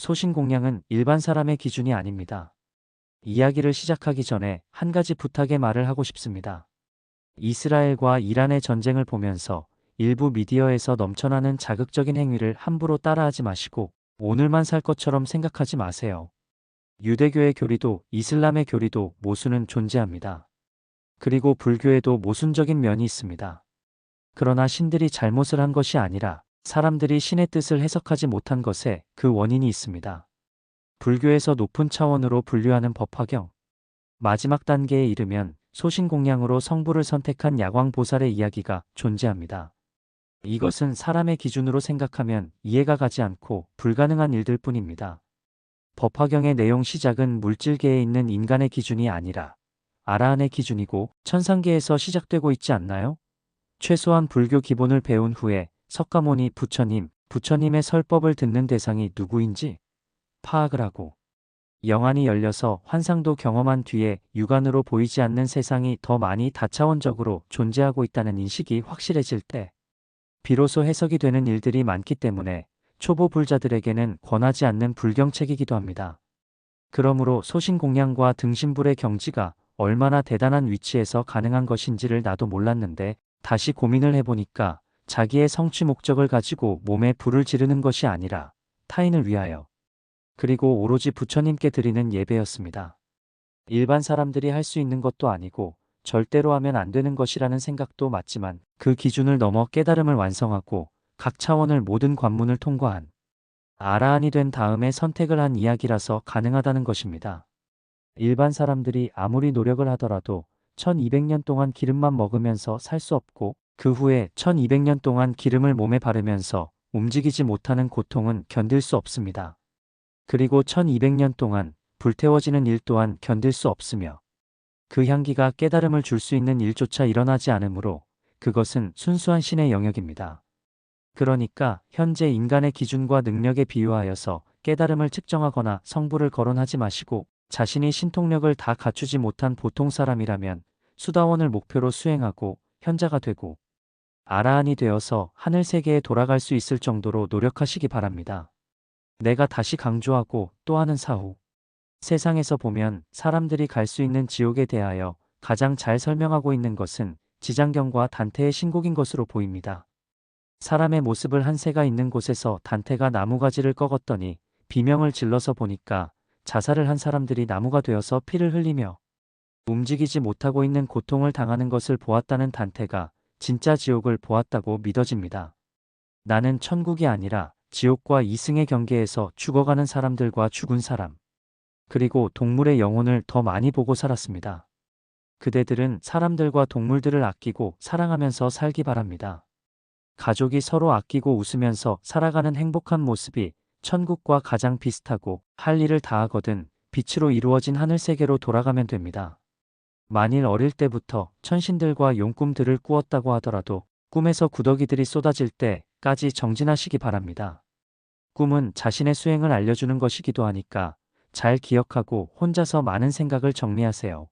소신공양은 일반 사람의 기준이 아닙니다. 이야기를 시작하기 전에 한 가지 부탁의 말을 하고 싶습니다. 이스라엘과 이란의 전쟁을 보면서 일부 미디어에서 넘쳐나는 자극적인 행위를 함부로 따라하지 마시고 오늘만 살 것처럼 생각하지 마세요. 유대교의 교리도 이슬람의 교리도 모순은 존재합니다. 그리고 불교에도 모순적인 면이 있습니다. 그러나 신들이 잘못을 한 것이 아니라 사람들이 신의 뜻을 해석하지 못한 것에 그 원인이 있습니다. 불교에서 높은 차원으로 분류하는 법화경. 마지막 단계에 이르면 소신공양으로 성부를 선택한 야광보살의 이야기가 존재합니다. 이것은 사람의 기준으로 생각하면 이해가 가지 않고 불가능한 일들 뿐입니다. 법화경의 내용 시작은 물질계에 있는 인간의 기준이 아니라 아라한의 기준이고 천상계에서 시작되고 있지 않나요? 최소한 불교 기본을 배운 후에 석가모니 부처님의 설법을 듣는 대상이 누구인지 파악을 하고 영안이 열려서 환상도 경험한 뒤에 육안으로 보이지 않는 세상이 더 많이 다차원적으로 존재하고 있다는 인식이 확실해질 때 비로소 해석이 되는 일들이 많기 때문에 초보 불자들에게는 권하지 않는 불경책이기도 합니다. 그러므로 소신공양과 등신불의 경지가 얼마나 대단한 위치에서 가능한 것인지를 나도 몰랐는데 다시 고민을 해보니까 자기의 성취 목적을 가지고 몸에 불을 지르는 것이 아니라 타인을 위하여 그리고 오로지 부처님께 드리는 예배였습니다. 일반 사람들이 할 수 있는 것도 아니고 절대로 하면 안 되는 것이라는 생각도 맞지만 그 기준을 넘어 깨달음을 완성하고 각 차원을 모든 관문을 통과한 아라한이 된 다음에 선택을 한 이야기라서 가능하다는 것입니다. 일반 사람들이 아무리 노력을 하더라도 1200년 동안 기름만 먹으면서 살 수 없고 그 후에 1200년 동안 기름을 몸에 바르면서 움직이지 못하는 고통은 견딜 수 없습니다. 그리고 1200년 동안 불태워지는 일 또한 견딜 수 없으며 그 향기가 깨달음을 줄 수 있는 일조차 일어나지 않으므로 그것은 순수한 신의 영역입니다. 그러니까 현재 인간의 기준과 능력에 비유하여서 깨달음을 측정하거나 성부를 거론하지 마시고 자신이 신통력을 다 갖추지 못한 보통 사람이라면 수다원을 목표로 수행하고 현자가 되고 아라한이 되어서 하늘 세계에 돌아갈 수 있을 정도로 노력하시기 바랍니다. 내가 다시 강조하고 또 하는 사후. 세상에서 보면 사람들이 갈 수 있는 지옥에 대하여 가장 잘 설명하고 있는 것은 지장경과 단테의 신곡인 것으로 보입니다. 사람의 모습을 한 새가 있는 곳에서 단테가 나무가지를 꺾었더니 비명을 질러서 보니까 자살을 한 사람들이 나무가 되어서 피를 흘리며 움직이지 못하고 있는 고통을 당하는 것을 보았다는 단테가 진짜 지옥을 보았다고 믿어집니다. 나는 천국이 아니라 지옥과 이승의 경계에서 죽어가는 사람들과 죽은 사람, 그리고 동물의 영혼을 더 많이 보고 살았습니다. 그대들은 사람들과 동물들을 아끼고 사랑하면서 살기 바랍니다. 가족이 서로 아끼고 웃으면서 살아가는 행복한 모습이 천국과 가장 비슷하고 할 일을 다 하거든 빛으로 이루어진 하늘세계로 돌아가면 됩니다. 만일 어릴 때부터 천신들과 용꿈들을 꾸었다고 하더라도 꿈에서 구더기들이 쏟아질 때까지 정진하시기 바랍니다. 꿈은 자신의 수행을 알려주는 것이기도 하니까 잘 기억하고 혼자서 많은 생각을 정리하세요.